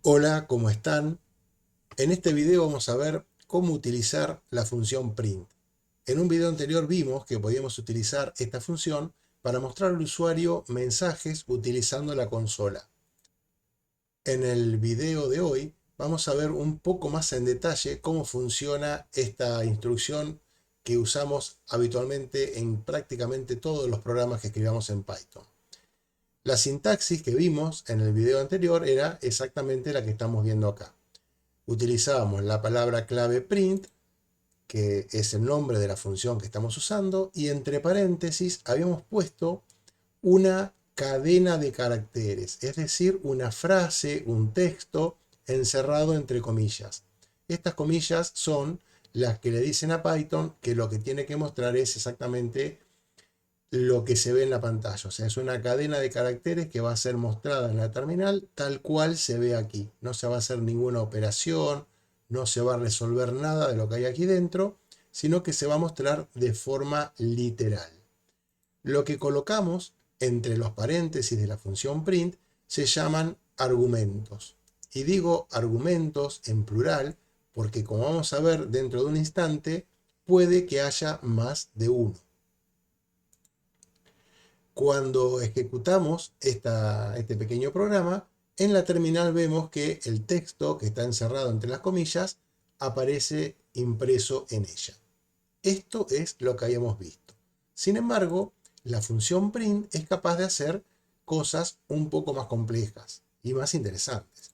Hola, ¿cómo están? En este video vamos a ver cómo utilizar la función print. En un video anterior vimos que podíamos utilizar esta función para mostrar al usuario mensajes utilizando la consola. En el video de hoy vamos a ver un poco más en detalle cómo funciona esta instrucción que usamos habitualmente en prácticamente todos los programas que escribamos en Python. La sintaxis que vimos en el video anterior era exactamente la que estamos viendo acá. Utilizábamos la palabra clave print, que es el nombre de la función que estamos usando, y entre paréntesis habíamos puesto una cadena de caracteres, es decir, una frase, un texto encerrado entre comillas. Estas comillas son las que le dicen a Python que lo que tiene que mostrar es exactamente lo que se ve en la pantalla. O sea, es una cadena de caracteres que va a ser mostrada en la terminal tal cual se ve aquí. No se va a hacer ninguna operación, no se va a resolver nada de lo que hay aquí dentro, sino que se va a mostrar de forma literal. Lo que colocamos entre los paréntesis de la función print se llaman argumentos. Y digo argumentos en plural porque, como vamos a ver dentro de un instante, puede que haya más de uno. Cuando ejecutamos este pequeño programa, en la terminal vemos que el texto que está encerrado entre las comillas aparece impreso en ella. Esto es lo que habíamos visto. Sin embargo, la función print es capaz de hacer cosas un poco más complejas y más interesantes.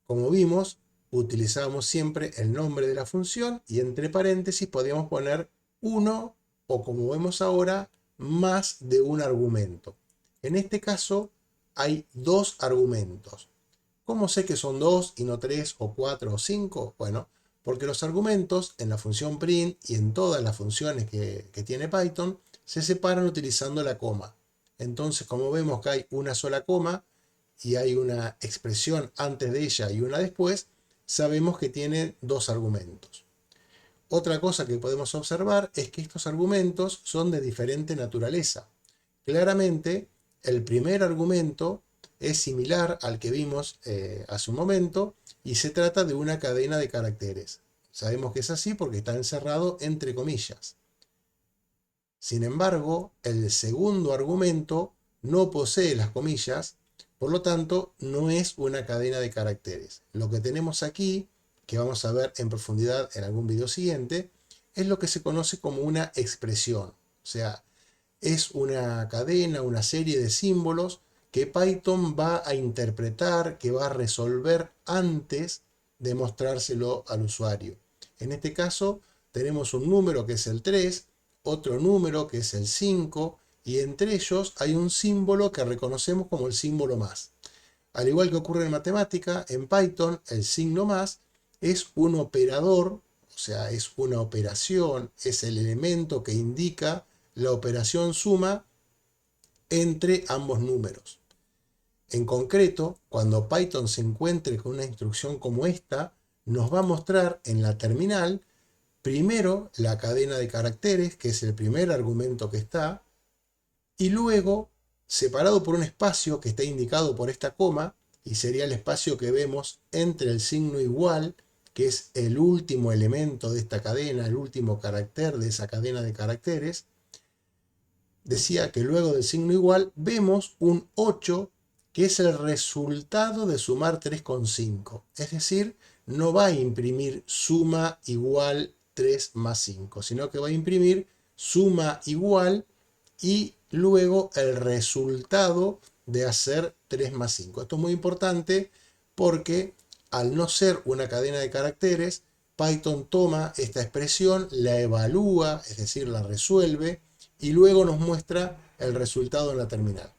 Como vimos, utilizábamos siempre el nombre de la función y entre paréntesis podíamos poner uno o, como vemos ahora, más de un argumento. En este caso hay dos argumentos. ¿Cómo sé que son dos y no tres o cuatro o cinco? Bueno, porque los argumentos en la función print y en todas las funciones que tiene Python se separan utilizando la coma. Entonces, como vemos que hay una sola coma y hay una expresión antes de ella y una después, sabemos que tiene dos argumentos. Otra cosa que podemos observar es que estos argumentos son de diferente naturaleza. Claramente, el primer argumento es similar al que vimos hace un momento y se trata de una cadena de caracteres. Sabemos que es así porque está encerrado entre comillas. Sin embargo, el segundo argumento no posee las comillas, por lo tanto, no es una cadena de caracteres. Lo que tenemos aquí, que vamos a ver en profundidad en algún video siguiente, es lo que se conoce como una expresión. O sea, es una cadena, una serie de símbolos que Python va a interpretar, que va a resolver antes de mostrárselo al usuario. En este caso, tenemos un número que es el 3, otro número que es el 5, y entre ellos hay un símbolo que reconocemos como el símbolo más. Al igual que ocurre en matemática, en Python el signo más es un operador, o sea, es una operación, es el elemento que indica la operación suma entre ambos números. En concreto, cuando Python se encuentre con una instrucción como esta, nos va a mostrar en la terminal primero la cadena de caracteres, que es el primer argumento que está, y luego, separado por un espacio que está indicado por esta coma, y sería el espacio que vemos entre el signo igual, que es el último elemento de esta cadena, el último carácter de esa cadena de caracteres, decía que luego del signo igual vemos un 8, que es el resultado de sumar 3,5. Es decir, no va a imprimir suma igual 3 más 5, sino que va a imprimir suma igual y luego el resultado de hacer 3 más 5. Esto es muy importante porque al no ser una cadena de caracteres, Python toma esta expresión, la evalúa, es decir, la resuelve, y luego nos muestra el resultado en la terminal.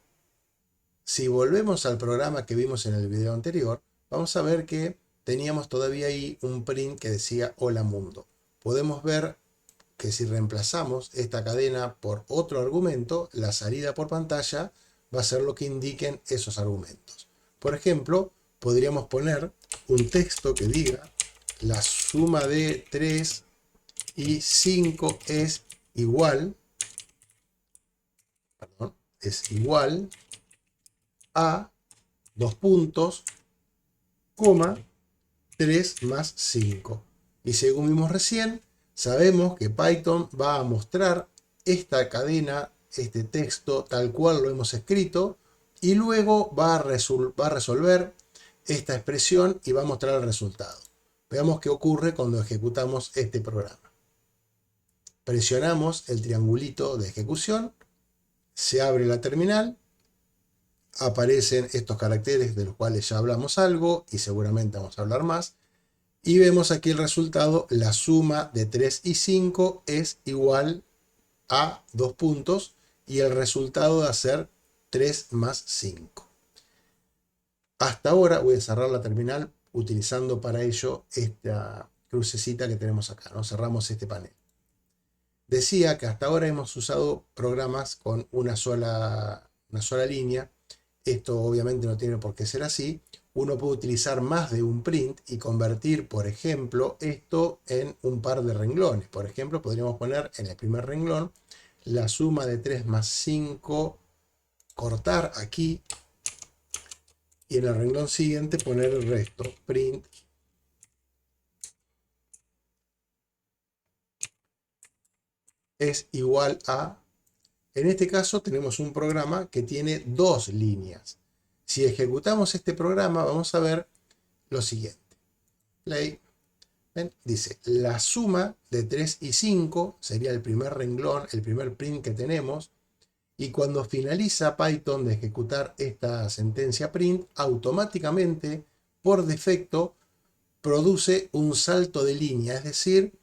Si volvemos al programa que vimos en el video anterior, vamos a ver que teníamos todavía ahí un print que decía hola mundo. Podemos ver que si reemplazamos esta cadena por otro argumento, la salida por pantalla va a ser lo que indiquen esos argumentos. Por ejemplo, podríamos poner un texto que diga la suma de 3 y 5 es igual, a dos puntos, coma, 3 más 5. Y según vimos recién, sabemos que Python va a mostrar esta cadena, este texto, tal cual lo hemos escrito, y luego va a resolver esta expresión y va a mostrar el resultado. Veamos qué ocurre cuando ejecutamos este programa. Presionamos el triangulito de ejecución, se abre la terminal, aparecen estos caracteres de los cuales ya hablamos algo y seguramente vamos a hablar más. Y vemos aquí el resultado, la suma de 3 y 5 es igual a 2 puntos y el resultado va a ser 3 más 5. Hasta ahora voy a cerrar la terminal utilizando para ello esta crucecita que tenemos acá, ¿no? Cerramos este panel. Decía que hasta ahora hemos usado programas con una sola línea. Esto obviamente no tiene por qué ser así. Uno puede utilizar más de un print y convertir, por ejemplo, esto en un par de renglones. Por ejemplo, podríamos poner en el primer renglón la suma de 3 más 5, cortar aquí, y en el renglón siguiente poner el resto, print es igual a... En este caso tenemos un programa que tiene dos líneas. Si ejecutamos este programa vamos a ver lo siguiente. Play. ¿Ven? Dice, la suma de 3 y 5 sería el primer renglón, el primer print que tenemos. Y cuando finaliza Python de ejecutar esta sentencia print, automáticamente, por defecto, produce un salto de línea. Es decir,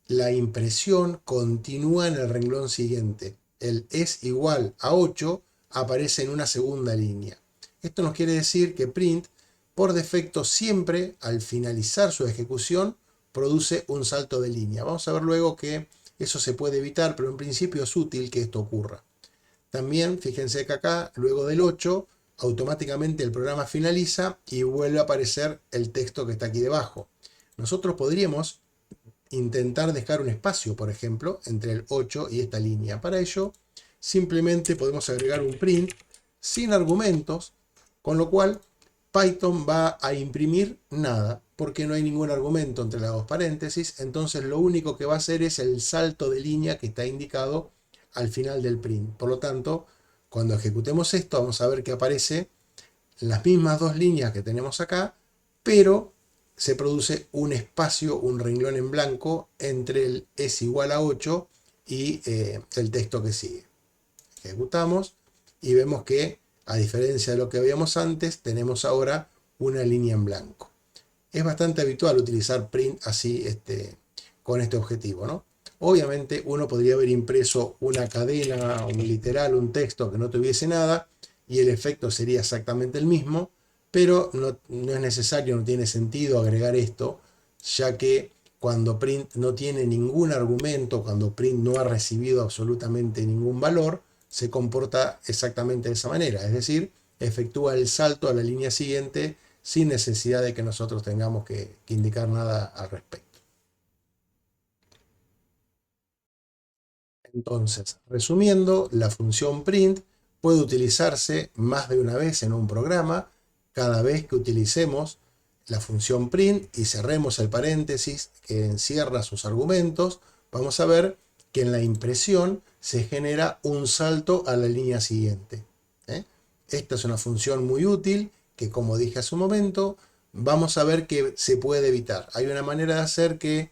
la impresión continúa en el renglón siguiente. El es igual a 8 aparece en una segunda línea. Esto nos quiere decir que print, por defecto, siempre al finalizar su ejecución, produce un salto de línea. Vamos a ver luego que eso se puede evitar, pero en principio es útil que esto ocurra. También, fíjense que acá, luego del 8, automáticamente el programa finaliza y vuelve a aparecer el texto que está aquí debajo. Nosotros podríamos intentar dejar un espacio, por ejemplo, entre el 8 y esta línea. Para ello, simplemente podemos agregar un print sin argumentos, con lo cual Python va a imprimir nada, porque no hay ningún argumento entre las dos paréntesis. Entonces lo único que va a hacer es el salto de línea que está indicado al final del print. Por lo tanto, cuando ejecutemos esto, vamos a ver que aparece las mismas dos líneas que tenemos acá, pero se produce un espacio, un renglón en blanco entre el es igual a 8 y el texto que sigue. Ejecutamos y vemos que, a diferencia de lo que habíamos antes, tenemos ahora una línea en blanco. Es bastante habitual utilizar print así con este objetivo, ¿no? Obviamente uno podría haber impreso una cadena, un literal, un texto que no tuviese nada y el efecto sería exactamente el mismo, pero no es necesario, no tiene sentido agregar esto, ya que cuando print no tiene ningún argumento, cuando print no ha recibido absolutamente ningún valor, se comporta exactamente de esa manera, es decir, efectúa el salto a la línea siguiente sin necesidad de que nosotros tengamos que indicar nada al respecto. Entonces, resumiendo, la función print puede utilizarse más de una vez en un programa. Cada vez que utilicemos la función print y cerremos el paréntesis que encierra sus argumentos, vamos a ver que en la impresión se genera un salto a la línea siguiente. Esta es una función muy útil que, como dije hace un momento, vamos a ver que se puede evitar. Hay una manera de hacer que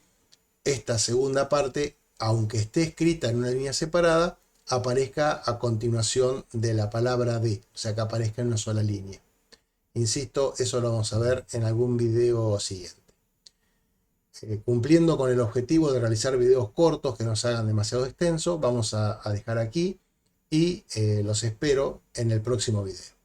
esta segunda parte, aunque esté escrita en una línea separada, aparezca a continuación de la palabra de, o sea que aparezca en una sola línea. Insisto, eso lo vamos a ver en algún video siguiente. Cumpliendo con el objetivo de realizar videos cortos que no se hagan demasiado extensos, vamos a dejar aquí y los espero en el próximo video.